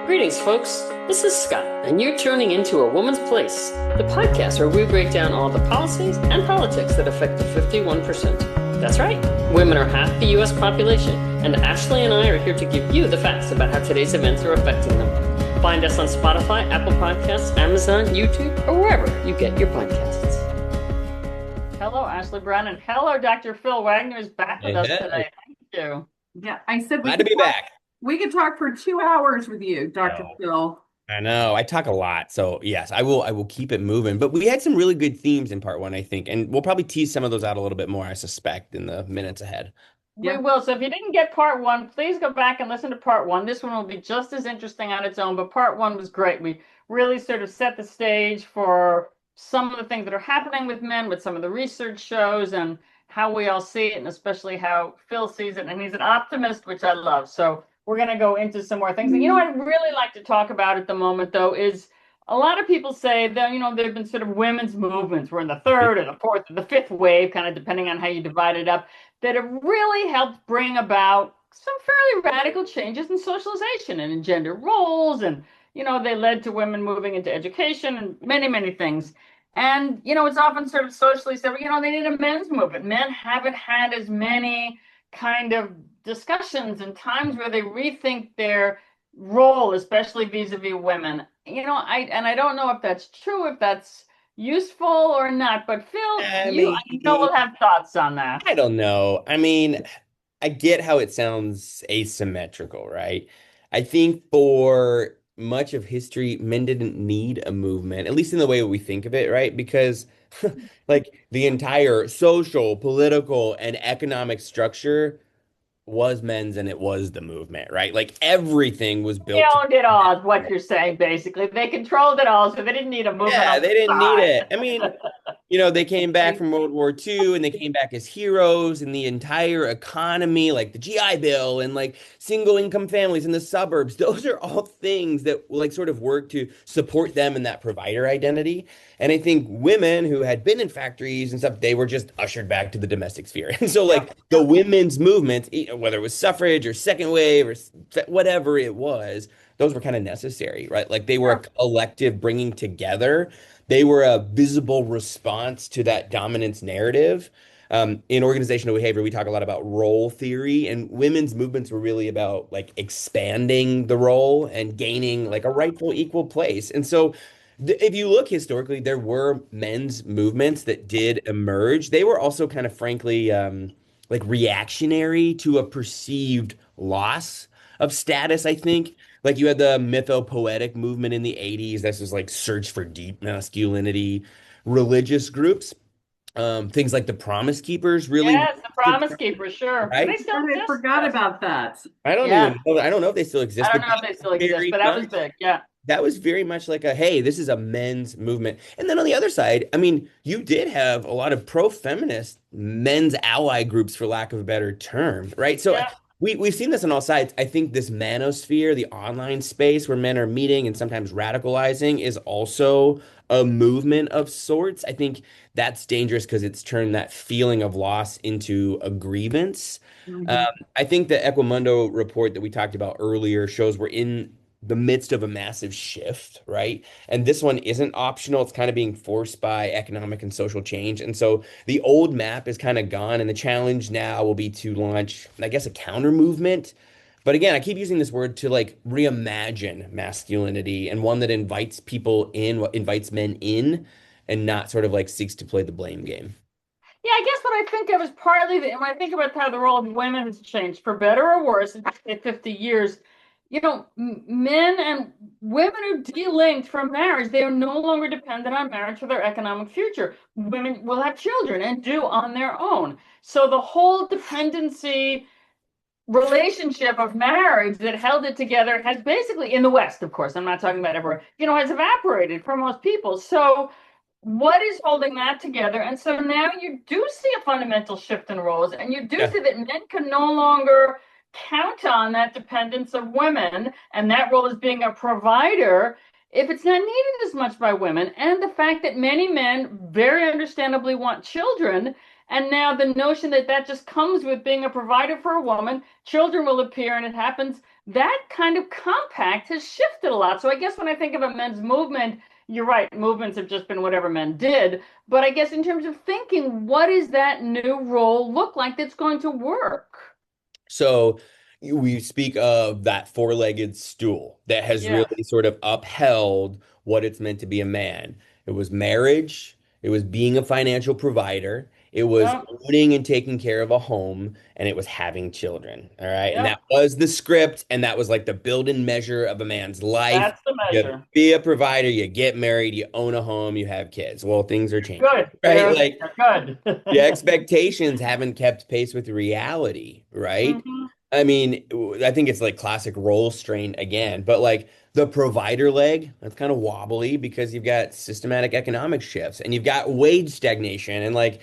Greetings, folks. This is Scott, and you're tuning into A Woman's Place, the podcast where we break down all the policies and politics that affect the 51%. That's right, women are half the U.S. population, and Ashley and I are here to give you the facts about how today's events are affecting them. Find us on Spotify, Apple Podcasts, Amazon, YouTube, or wherever you get your podcasts. Hello, Ashley Brown, and hello, Dr. Phil Wagner is back with us today. Thank you. Yeah, I said Glad to be back. We could talk for 2 hours with you, Dr. Phil. I know. I talk a lot. So yes, I will keep it moving. But we had some really good themes in part one, I think. And we'll probably tease some of those out a little bit more, I suspect, in the minutes ahead. We will. So if you didn't get part one, please go back and listen to part one. This one will be just as interesting on its own, but part one was great. We really sort of set the stage for some of the things that are happening with men, with some of the research shows and how we all see it, and especially how Phil sees it. And he's an optimist, which I love. So we're going to go into some more things. And what I'd really like to talk about at the moment, though, is a lot of people say that, there have been sort of women's movements. We're in the third or the fourth or the fifth wave, kind of depending on how you divide it up, that have really helped bring about some fairly radical changes in socialization and in gender roles. And, they led to women moving into education and many, many things. And, it's often sort of socially said, they need a men's movement. Men haven't had as many kind of discussions and times where they rethink their role, especially vis-a-vis women. I don't know if that's true, if that's useful or not, but Phil, we'll have thoughts on that. I don't know. I mean, I get how it sounds asymmetrical, right? I think for much of history, men didn't need a movement, at least in the way we think of it, right? Because like the entire social, political, and economic structure was men's, and it was the movement, right? Like everything was built. They owned it all, is what you're saying, basically. They controlled it all, so they didn't need a movement. Yeah, they didn't need it. I mean, they came back from World War II and they came back as heroes, and the entire economy, like the GI Bill and like single income families in the suburbs, those are all things that like sort of work to support them in that provider identity. And I think women who had been in factories and stuff, they were just ushered back to the domestic sphere. And so like the women's movement, whether it was suffrage or second wave or whatever it was, those were kind of necessary, right? Like they were a collective bringing together. They were a visible response to that dominance narrative. In organizational behavior, we talk a lot about role theory, and women's movements were really about like expanding the role and gaining like a rightful equal place. And so if you look historically, there were men's movements that did emerge. They were also kind of frankly like reactionary to a perceived loss of status, I think. Like you had the mythopoetic movement in the 80s. This was like search for deep masculinity. Religious groups, things like the Promise Keepers, really. Yes, the Promise Keepers, sure. Right? They still exist. I forgot about that. I don't know if they still exist. I don't know if they still exist, but that was big. Yeah. That was very much like hey, this is a men's movement. And then on the other side, I mean, you did have a lot of pro-feminist men's ally groups, for lack of a better term, right? So we've seen this on all sides. I think this manosphere, the online space where men are meeting and sometimes radicalizing, is also a movement of sorts. I think that's dangerous because it's turned that feeling of loss into a grievance. I think the Equimundo report that we talked about earlier shows we're in the midst of a massive shift, right? And this one isn't optional. It's kind of being forced by economic and social change. And so the old map is kind of gone, and the challenge now will be to launch, I guess, a counter movement. But again, I keep using this word to like reimagine masculinity, and one that invites people in, invites men in, and not sort of like seeks to play the blame game. Yeah, I guess what I think of is partly, when I think about how the role of women has changed, for better or worse, in 50 years, men and women are delinked from marriage. They are no longer dependent on marriage for their economic future. Women will have children and do on their own. So the whole dependency relationship of marriage that held it together has basically, in the West, of course, I'm not talking about everywhere, has evaporated for most people. So what is holding that together? And so now you do see a fundamental shift in roles, and you do see that men can no longer count on that dependence of women and that role as being a provider if it's not needed as much by women. And the fact that many men very understandably want children, And now the notion that that just comes with being a provider for a woman, children will appear and it happens, that kind of compact has shifted a lot. So I guess when I think of a men's movement, you're right, movements have just been whatever men did. But I guess in terms of thinking, what does that new role look like that's going to work? So we speak of that four-legged stool that has Yeah. really sort of upheld what it's meant to be a man. It was marriage, it was being a financial provider, it was Yeah. owning and taking care of a home, and it was having children. All right. And Yeah. that was the script, and that was like the build-in measure of a man's life. That's the You measure. be a provider, you get married, you own a home, you have kids. Well, things are changing, Good, right? dude. Like You're the good. expectations haven't kept pace with reality, right? Hmm. I mean, I think it's like classic role strain again, but like the provider leg, that's kind of wobbly because you've got systematic economic shifts and you've got wage stagnation and like,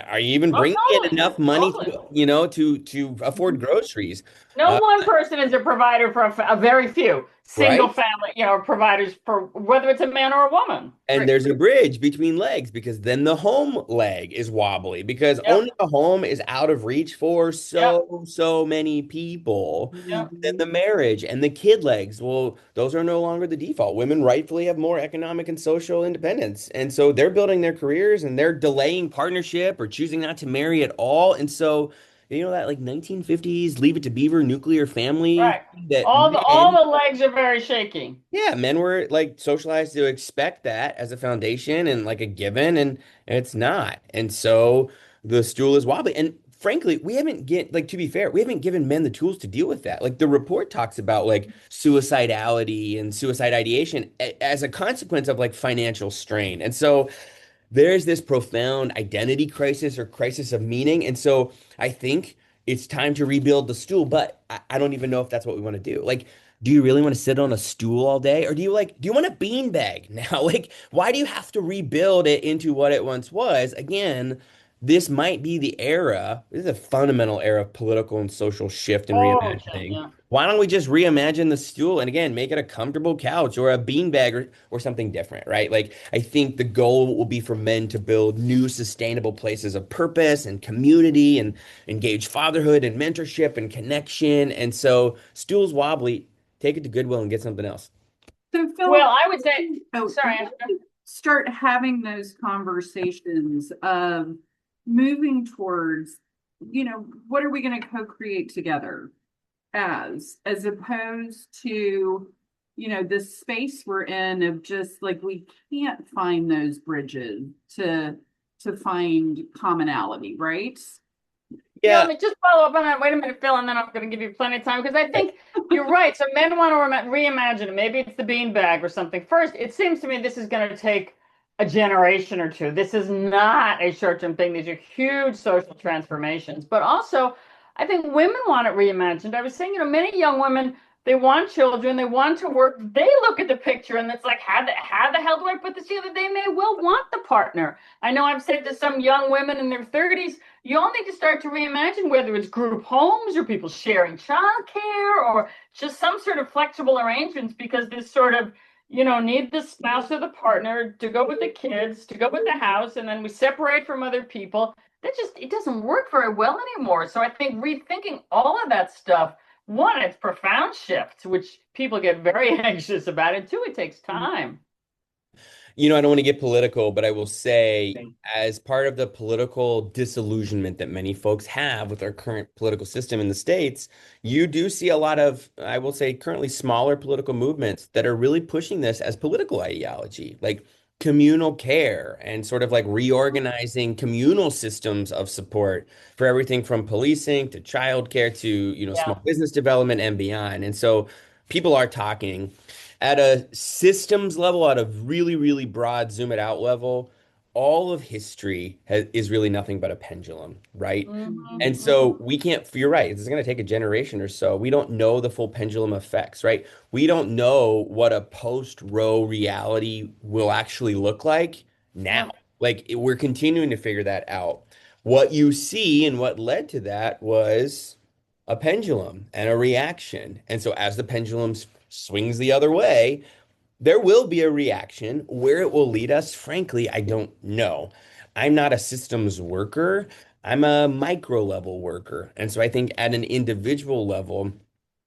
are you even Oh, bringing in totally. enough money Totally. to afford groceries? No Uh, one person is a provider for a very few single right? family, providers for whether it's a man or a woman. And Right. there's a bridge between legs because then the home leg is wobbly because Yep. owning a home is out of reach for Yep. so many people. Yep. Then the marriage and the kid legs, well, those are no longer the default. Women rightfully have more economic and social independence. And so they're building their careers and they're delaying partnership or choosing not to marry at all. And so, that like 1950s Leave It to Beaver nuclear family Right. that All men the legs are very shaky. yeah, men were like socialized to expect that as a foundation and like a given, and it's not. And so the stool is wobbly. And frankly, we haven't get like to be fair, we haven't given men the tools to deal with that. Like the report talks about like suicidality and suicide ideation as a consequence of like financial strain. And so there's this profound identity crisis or crisis of meaning. And so I think it's time to rebuild the stool, but I don't even know if that's what we want to do. Like, do you really want to sit on a stool all day? Or do you want a beanbag now? Like, why do you have to rebuild it into what it once was? Again, this might be the era. This is a fundamental era of political and social shift and Oh, shit, reimagining. yeah. Why don't we just reimagine the stool and again make it a comfortable couch or a beanbag or something different, right? Like I think the goal will be for men to build new sustainable places of purpose and community and engage fatherhood and mentorship and connection. And so stools wobbly, take it to Goodwill and get something else. So Phil, Well, I would say, oh, sorry, how do you start having those conversations of moving towards, what are we going to co-create together as opposed to, this space we're in of just like we can't find those bridges to find commonality, right? Yeah, Yeah. let me just follow up on that. Wait a minute, Phil, and then I'm going to give you plenty of time because I think you're right. So men want to reimagine it. Maybe it's the beanbag or something. First, it seems to me this is going to take a generation or two. This is not a short-term thing. These are huge social transformations. But also, I think women want it reimagined. I was saying, many young women, they want children, they want to work. They look at the picture and it's like, how the hell do I put this together? They may well want the partner. I know I've said to some young women in their 30s, you all need to start to reimagine whether it's group homes or people sharing childcare or just some sort of flexible arrangements because this sort of, need the spouse or the partner to go with the kids, to go with the house, and then we separate from other people. It doesn't work very well anymore. So I think rethinking all of that stuff, one, it's profound shifts, which people get very anxious about, and two, it takes time. I don't want to get political, but I will say, as part of the political disillusionment that many folks have with our current political system in the States, you do see a lot of, I will say, currently smaller political movements that are really pushing this as political ideology, like communal care and sort of like reorganizing communal systems of support for everything from policing to childcare to, Yeah. small business development and beyond. And so people are talking at a systems level, at a really, really broad zoom it out level, all of history is really nothing but a pendulum, right? And Mm-hmm. so we can't, you're right, it's going to take a generation or so. We don't know the full pendulum effects, right? We don't know what a post-Roe reality will actually look like now. Yeah. Like we're continuing to figure that out. What you see and what led to that was a pendulum and a reaction. And so as the pendulum swings the other way, there will be a reaction. Where it will lead us, frankly, I don't know. I'm not a systems worker. I'm a micro level worker. And so I think at an individual level,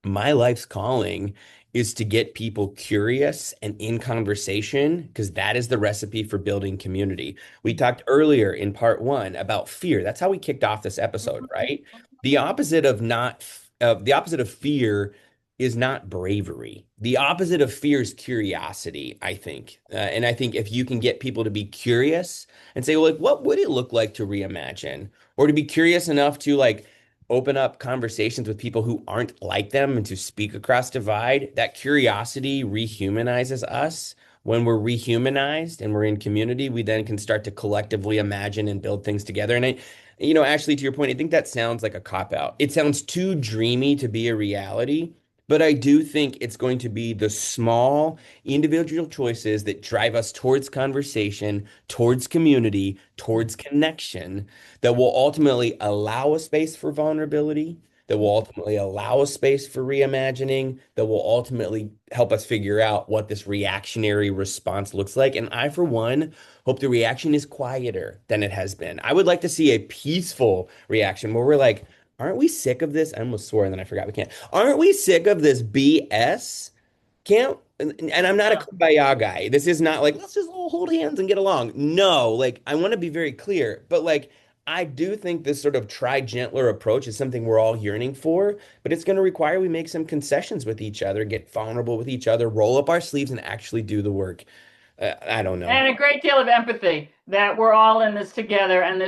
my life's calling is to get people curious and in conversation because that is the recipe for building community. We talked earlier in part one about fear. That's how we kicked off this episode, right? The opposite of the opposite of fear is not bravery. The opposite of fear is curiosity, I think. And I think if you can get people to be curious and say, well, like, what would it look like to reimagine? Or to be curious enough to like open up conversations with people who aren't like them and to speak across divide, that curiosity rehumanizes us. When we're rehumanized and we're in community, we then can start to collectively imagine and build things together. And Ashley, to your point, I think that sounds like a cop out. It sounds too dreamy to be a reality. But I do think it's going to be the small individual choices that drive us towards conversation, towards community, towards connection that will ultimately allow a space for vulnerability, that will ultimately allow a space for reimagining, that will ultimately help us figure out what this reactionary response looks like. And I, for one, hope the reaction is quieter than it has been. I would like to see a peaceful reaction where we're like, aren't we sick of this? I almost swore and then I forgot we can't. Aren't we sick of this BS? Can't, and I'm not a Yeah. kumbaya guy. This is not like, let's just all hold hands and get along. No, like, I want to be very clear, but like, I do think this sort of try gentler approach is something we're all yearning for, but it's going to require we make some concessions with each other, get vulnerable with each other, roll up our sleeves, and actually do the work. I don't know. And a great deal of empathy that we're all in this together. And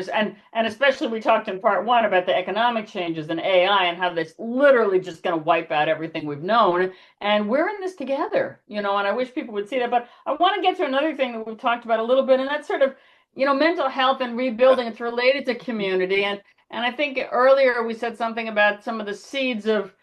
especially we talked in part one about the economic changes in AI and how that's literally just going to wipe out everything we've known. And we're in this together, and I wish people would see that. But I want to get to another thing that we've talked about a little bit, and that's sort of, mental health and rebuilding. It's related to community. And I think earlier we said something about some of the seeds of,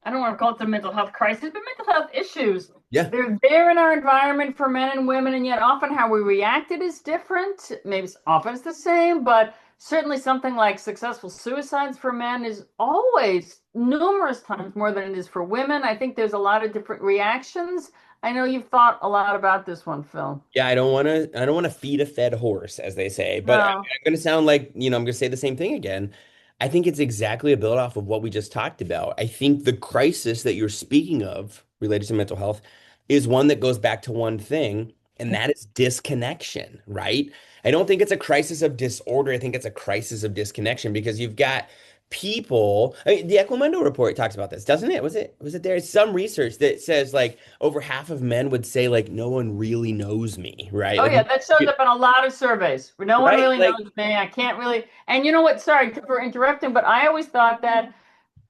I don't want to call it the mental health crisis, but mental health issues. Yeah. They're there in our environment for men and women, and yet often how we reacted is different. Maybe often it's the same, but certainly something like successful suicides for men is always numerous times more than it is for women. I think there's a lot of different reactions. I know you've thought a lot about this one, Phil. Yeah, I don't want to feed a fed horse, as they say, but No. I'm going to sound like, I'm going to say the same thing again. I think it's exactly a build off of what we just talked about. I think the crisis that you're speaking of related to mental health is one that goes back to one thing, and that is disconnection, right? I don't think it's a crisis of disorder. I think it's a crisis of disconnection because you've got people. I mean, the Equimundo report talks about this, doesn't it? Was it there? Some research that says like over half of men would say like no one really knows me, right? Oh Like yeah, that shows up in a lot of surveys where no one right? really Like knows me. I can't really. And you know what? Sorry for interrupting, but I always thought that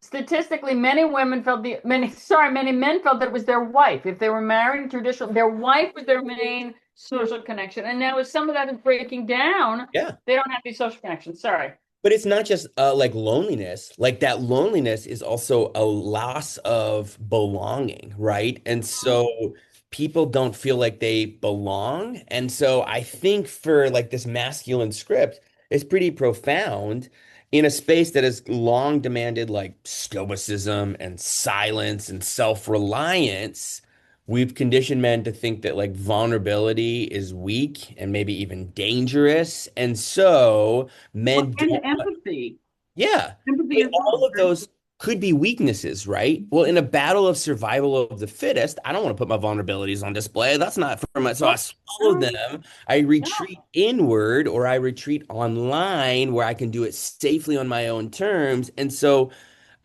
statistically, many men felt that it was their wife. If they were married traditional, their wife was their main social connection. And now, as some of that is breaking down, yeah. they don't have these social connections. Sorry. But it's not just like loneliness. Like that loneliness is also a loss of belonging, right? And so people don't feel like they belong. And so I think for like this masculine script, it's pretty profound in a space that has long demanded like stoicism and silence and self-reliance. We've conditioned men to think that like vulnerability is weak and maybe even dangerous. And so Well, men and don't. empathy. Yeah. I Empathy mean, as all well. of those could be weaknesses, right? Well, in a battle of survival of the fittest, I don't want to put my vulnerabilities on display. That's not for my, so I Well, swallow no, them. I no. retreat inward or I retreat online where I can do it safely on my own terms. And so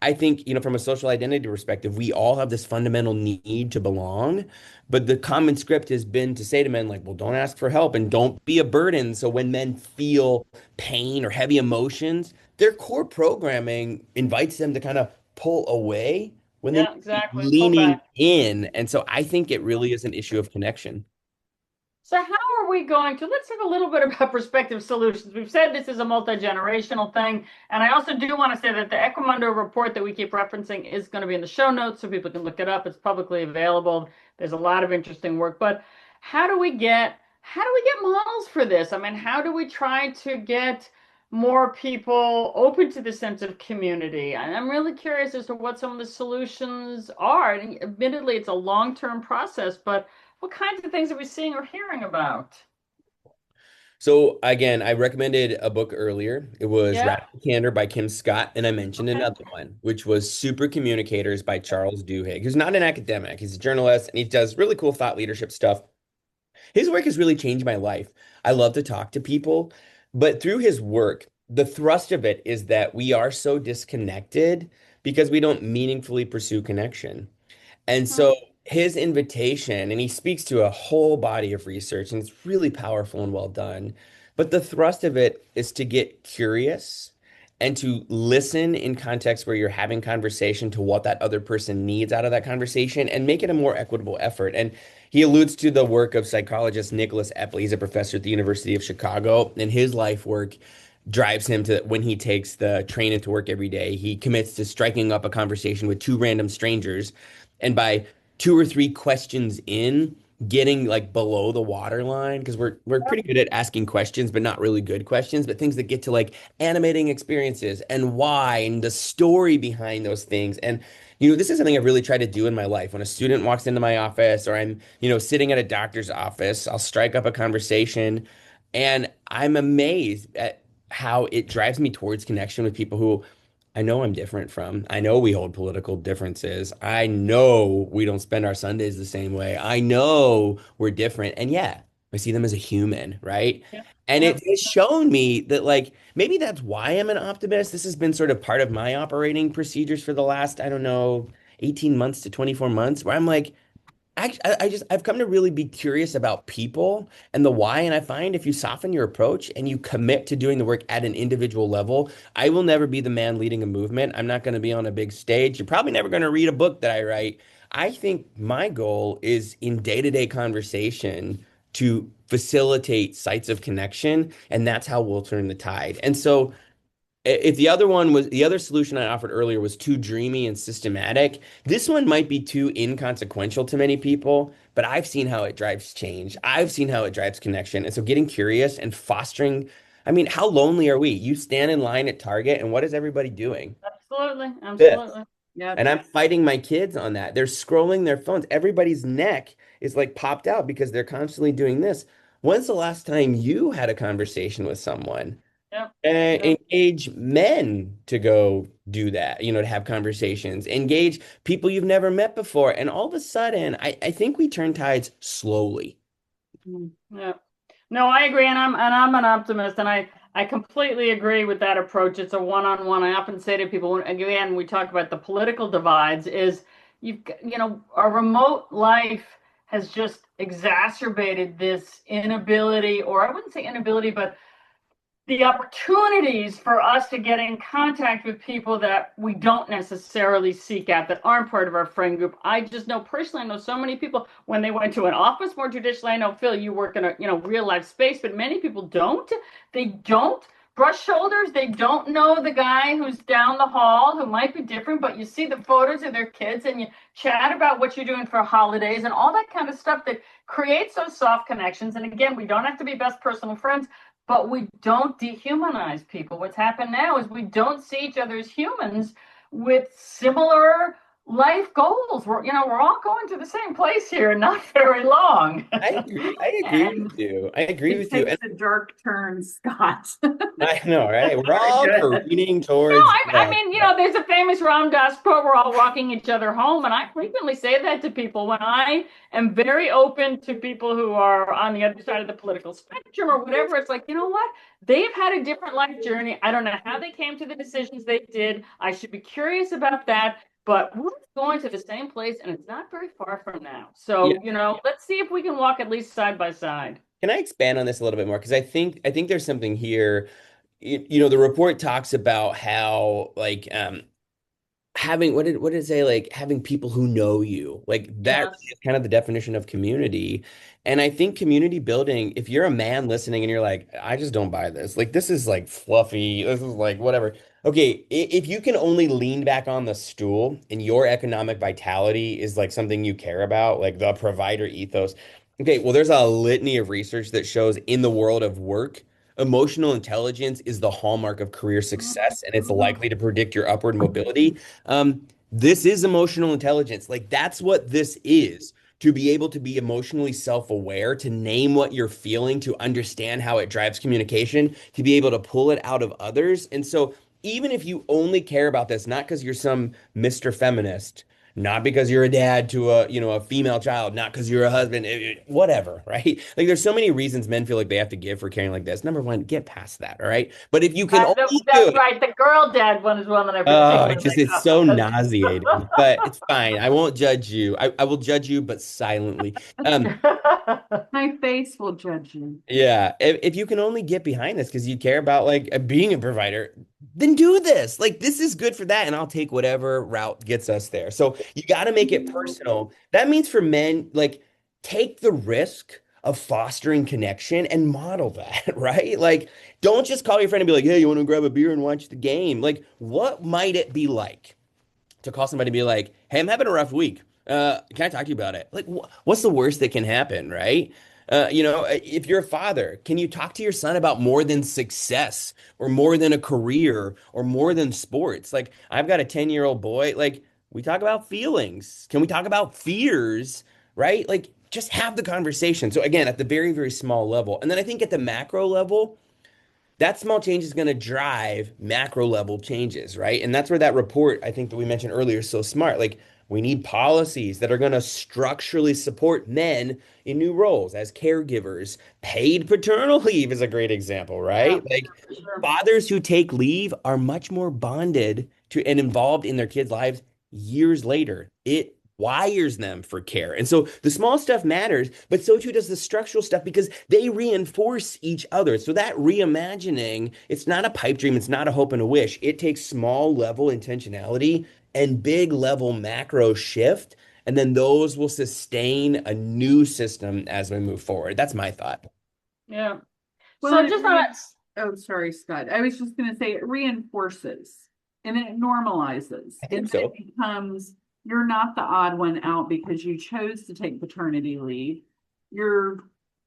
I think, from a social identity perspective, we all have this fundamental need to belong. But the common script has been to say to men, like, well, don't ask for help and don't be a burden. So when men feel pain or heavy emotions, their core programming invites them to kind of pull away when they need Yeah, to be exactly. Pull leaning back. in. And so I think it really is an issue of connection. So how are we going to, let's talk a little bit about prospective solutions. We've said this is a multi-generational thing. And I also do want to say that the Equimundo report that we keep referencing is going to be in the show notes so people can look it up. It's publicly available. There's a lot of interesting work. But how do we get models for this? I mean, how do we try to get more people open to the sense of community? And I'm really curious as to what some of the solutions are. And admittedly, it's a long-term process, but what kinds of things are we seeing or hearing about? So again, I recommended a book earlier. It was Yeah. Radical Candor by Kim Scott, and I mentioned Okay. another one, which was Super Communicators by Charles Duhigg, who's not an academic. He's a journalist, and he does really cool thought leadership stuff. His work has really changed my life. I love to talk to people, but through his work, the thrust of it is that we are so disconnected because we don't meaningfully pursue connection. And Hmm. so his invitation, and he speaks to a whole body of research, and it's really powerful and well done. But the thrust of it is to get curious and to listen in context where you're having conversation to what that other person needs out of that conversation and make it a more equitable effort. And he alludes to the work of psychologist Nicholas Epley. He's a professor at the University of Chicago, and his life work drives him to when he takes the train into work every day, he commits to striking up a conversation with two random strangers. And by two or three questions in, getting like below the waterline, because we're pretty good at asking questions, but not really good questions, but things that get to like animating experiences and why and the story behind those things. And this is something I've really tried to do in my life. When a student walks into my office or I'm, sitting at a doctor's office, I'll strike up a conversation and I'm amazed at how it drives me towards connection with people who I know I'm different from. I know we hold political differences. I know we don't spend our Sundays the same way. I know we're different. And yeah, I see them as a human, right? Yep. And it Yep. has shown me that, like, maybe that's why I'm an optimist. This has been sort of part of my operating procedures for the last, I don't know, 18 months to 24 months, where I'm like, I've come to really be curious about people and the why. And I find if you soften your approach and you commit to doing the work at an individual level, I will never be the man leading a movement. I'm not going to be on a big stage. You're probably never going to read a book that I write. I think my goal is in day-to-day conversation to facilitate sites of connection, and that's how we'll turn the tide. And so if the other solution I offered earlier was too dreamy and systematic, this one might be too inconsequential to many people, but I've seen how it drives change. I've seen how it drives connection. And so getting curious and fostering, I mean, how lonely are we? You stand in line at Target and what is everybody doing? Absolutely. This. Absolutely. Yep. And I'm fighting my kids on that. They're scrolling their phones. Everybody's neck is like popped out because they're constantly doing this. When's the last time you had a conversation with someone? Yep. Yep. Engage men to go do that, to have conversations, engage people you've never met before. And all of a sudden, I think we turn tides slowly. Yeah. No, I agree, and I'm an optimist, and I completely agree with that approach. It's a one-on-one. I often say to people, again, we talk about the political divides, is our remote life has just exacerbated this inability, or I wouldn't say inability, but the opportunities for us to get in contact with people that we don't necessarily seek out, that aren't part of our friend group. I just know personally, I know so many people when they went to an office. More traditionally, I know, Phil, you work in a real life space, but many people don't. They don't brush shoulders. They don't know the guy who's down the hall who might be different, but you see the photos of their kids and you chat about what you're doing for holidays and all that kind of stuff that creates those soft connections. And again, we don't have to be best personal friends, but we don't dehumanize people. What's happened now is we don't see each other as humans with similar life goals. We're all going to the same place here, not very long. I agree. I agree And with you. I agree It with you. takes And a dark turn, Scott. I know, right? We're Very all good. careening no, towards I mean, there's a famous Ram Dass quote, we're all walking each other home. And I frequently say that to people when I am very open to people who are on the other side of the political spectrum or whatever. It's like, you know what? They've had a different life journey. I don't know how they came to the decisions they did. I should be curious about that. But we're going to the same place, and it's not very far from now. yeah. So, let's see if we can walk at least side by side. Can I expand on this a little bit more? Because I think there's something here. The report talks about how like having what did it say, like having people who know you, like that really Yes. is kind of the definition of community. And I think community building, if you're a man listening and you're like, I just don't buy this, like this is like fluffy, this is like whatever. Okay, if you can only lean back on the stool and your economic vitality is like something you care about, like the provider ethos, okay, well there's a litany of research that shows in the world of work, emotional intelligence is the hallmark of career success, and it's Mhm. likely to predict your upward mobility. This is emotional intelligence. Like that's what this is. to be able to be emotionally self-aware, to name what you're feeling, to understand how it drives communication, to be able to pull it out of others. And so even if you only care about this, not because you're some Mr. Feminist, not because you're a dad to a, a female child, not because you're a husband, whatever, right? Like there's so many reasons men feel like they have to give for caring like this. Number one, get past that, all right? But if you can only do That's it, right. The girl dad one is one that I oh, particularly it's so like. nauseating, but it's fine. I won't judge you. I will judge you, but silently. Um, My face will judge you. yeah, if you can only get behind this because you care about like being a provider, then do this. Like this is good for that, and I'll take whatever route gets us there. So you got to make it personal. That means for men, like take the risk of fostering connection and model that, right? Like don't just call your friend and be like, "Hey, you want to grab a beer and watch the game?" Like what might it be like to call somebody and be like, "Hey, I'm having a rough week. Can I talk to you about it?" Like, what's the worst that can happen, right? If you're a father, can you talk to your son about more than success or more than a career or more than sports? Like, I've got a 10-year-old boy. Like, we talk about feelings. Can we talk about fears, right? Like, just have the conversation. So, again, at the very, very small level. And then I think at the macro level, that small change is going to drive macro level changes, right? And that's where that report I think that we mentioned earlier is so smart. Like we need policies that are going to structurally support men in new roles as caregivers. Paid paternal leave is a great example, Yeah, right? Like for sure. fathers who take leave are much more bonded to and involved in their kids' lives years later. It wires them for care. And so the small stuff matters, but so too does the structural stuff because they reinforce each other. So that reimagining, it's not a pipe dream, it's not a hope and a wish. It takes small level intentionality and big level macro shift. And then those will sustain a new system as we move forward. That's my thought. Yeah. Well, So just on that, oh, sorry, Scott. I was just going to say it reinforces and then it normalizes. I And think then it so. becomes you're not the odd one out because you chose to take paternity leave. You're,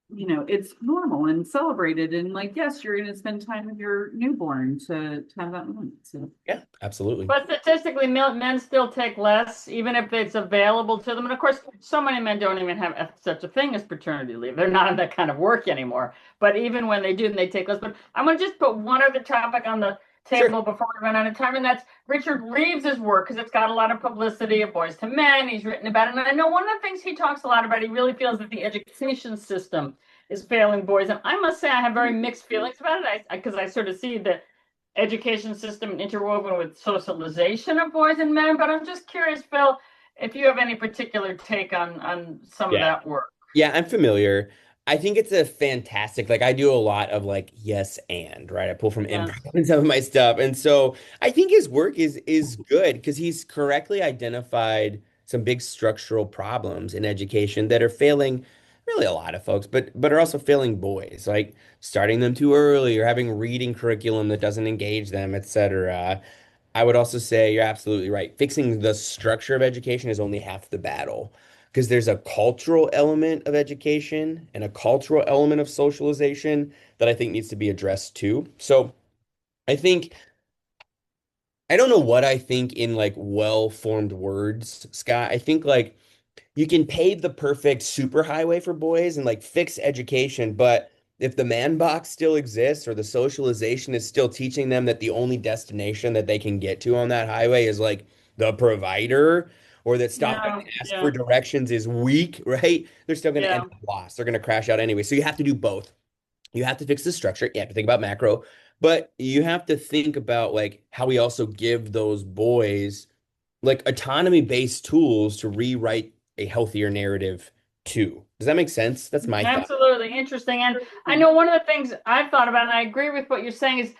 it's normal and celebrated. And like, yes, you're going to spend time with your newborn to have that moment. So, Yeah, absolutely. but statistically, men still take less, even if it's available to them. And of course, so many men don't even have such a thing as paternity leave. They're not in that kind of work anymore. But even when they do, they take less. But I'm going to just put one other topic on the Sure. table before we run out of time, and that's Richard Reeves's work because it's got a lot of publicity of Boys to Men. He's written about it, and I know one of the things he talks a lot about. He really feels that the education system is failing boys, and I must say I have very mixed feelings about it because I sort of see the education system interwoven with socialization of boys and men. But I'm just curious, Phil, if you have any particular take on some of Yeah. that work. Yeah, I'm familiar. I think it's a fantastic, like I do a lot of like yes and, right? I pull from Yes. improv and some of my stuff. And so I think his work is good because he's correctly identified some big structural problems in education that are failing really a lot of folks, but are also failing boys, like starting them too early or having reading curriculum that doesn't engage them, etc. I would also say you're absolutely right. Fixing the structure of education is only half the battle because there's a cultural element of education and a cultural element of socialization that I think needs to be addressed too. So I think I don't know what I think in like well-formed words, Scott. I think like you can pave the perfect superhighway for boys and like fix education, but if the man box still exists or the socialization is still teaching them that the only destination that they can get to on that highway is like the provider or that stopping Yeah, to ask for yeah, directions is weak, right? They're still going to end yeah. up lost. They're going to crash out anyway. So you have to do both. You have to fix the structure. You have to think about macro, but you have to think about like how we also give those boys like autonomy-based tools to rewrite a healthier narrative too. Does that make sense? That's my thought. Absolutely interesting. And I know one of the things I've thought about, and I agree with what you're saying, is,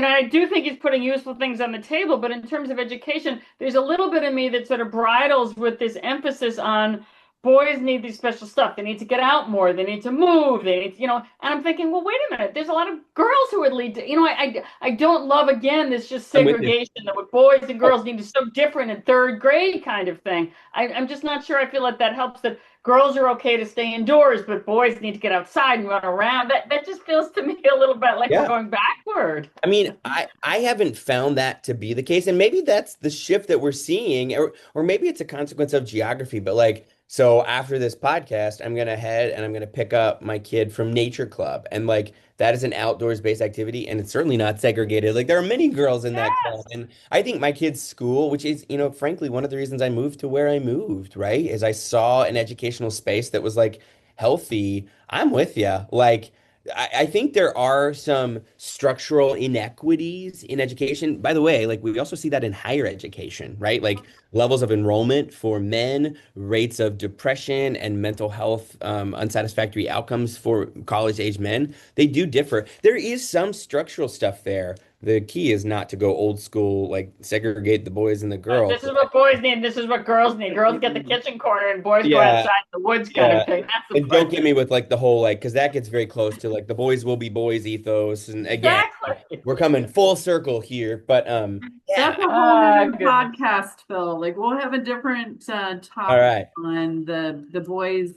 I do think he's putting useful things on the table, but in terms of education, there's a little bit of me that sort of bridles with this emphasis on boys need these special stuff. They need to get out more. They need to move. They need, and I'm thinking, well, wait a minute. There's a lot of girls who would lead to, I don't love, again, this just I'm with you. segregation that what boys and Oh, girls need is so different in third grade kind of thing. I'm just not sure I feel like that helps that girls are okay to stay indoors, but boys need to get outside and run around. That just feels to me a little bit like we're yeah. going backward. I mean, I haven't found that to be the case, and maybe that's the shift that we're seeing, or maybe it's a consequence of geography. But like So after this podcast, I'm gonna head and I'm gonna pick up my kid from nature club. And like that is an outdoors based activity and it's certainly not segregated. Like there are many girls in that club. Yes. And I think my kid's school, which is, frankly, one of the reasons I moved to where I moved, right? Is I saw an educational space that was like healthy. I'm with you. Like I think there are some structural inequities in education. By the way, like we also see that in higher education, right? Like levels of enrollment for men, rates of depression and mental health unsatisfactory outcomes for college age men, they do differ. There is some structural stuff there. The key is not to go old school, like segregate the boys and the girls. This is what boys need. This is what girls need. Girls get the kitchen corner and boys go Yeah, outside in the woods kind of yeah. thing. That's the And don't part. get me with like the whole like, because that gets very close to like the boys will be boys ethos. And again, Exactly. we're coming full circle here. But That's yeah. a whole new Goodness. podcast, Phil. Like we'll have a different All topic right. on the boys,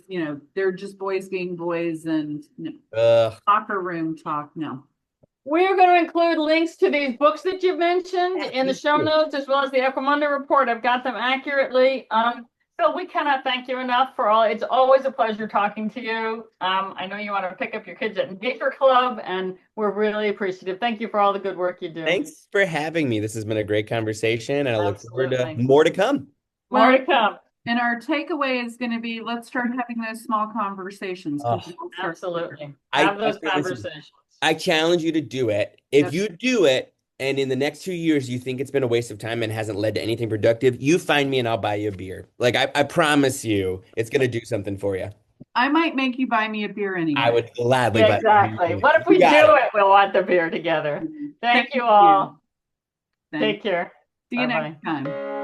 they're just boys being boys and Ugh. locker room talk. No. We are going to include links to these books that you mentioned Yeah, in the please show do. notes, as well as the Equimunda report. I've got them accurately. Phil, we cannot thank you enough for all. It's always a pleasure talking to you. I know you want to pick up your kids at Nature Club, and we're really appreciative. Thank you for all the good work you do. Thanks for having me. This has been a great conversation, and I look forward to Absolutely. more to come. More Well, to come. and our takeaway is going to be let's start having those small conversations. 'Cause Oh, we'll start- Absolutely. I, Have those I, listen, conversations. I challenge you to do it. If Yep. you do it, and in the next 2 years you think it's been a waste of time and hasn't led to anything productive, you find me and I'll buy you a beer. Like I promise you, it's gonna do something for you. I might make you buy me a beer I anyway. would gladly Yeah, buy you a exactly. beer. What if You we do got it. it? We'll want the beer together. Thank you you. all. Thanks. Take care. See you Bye-bye. next time.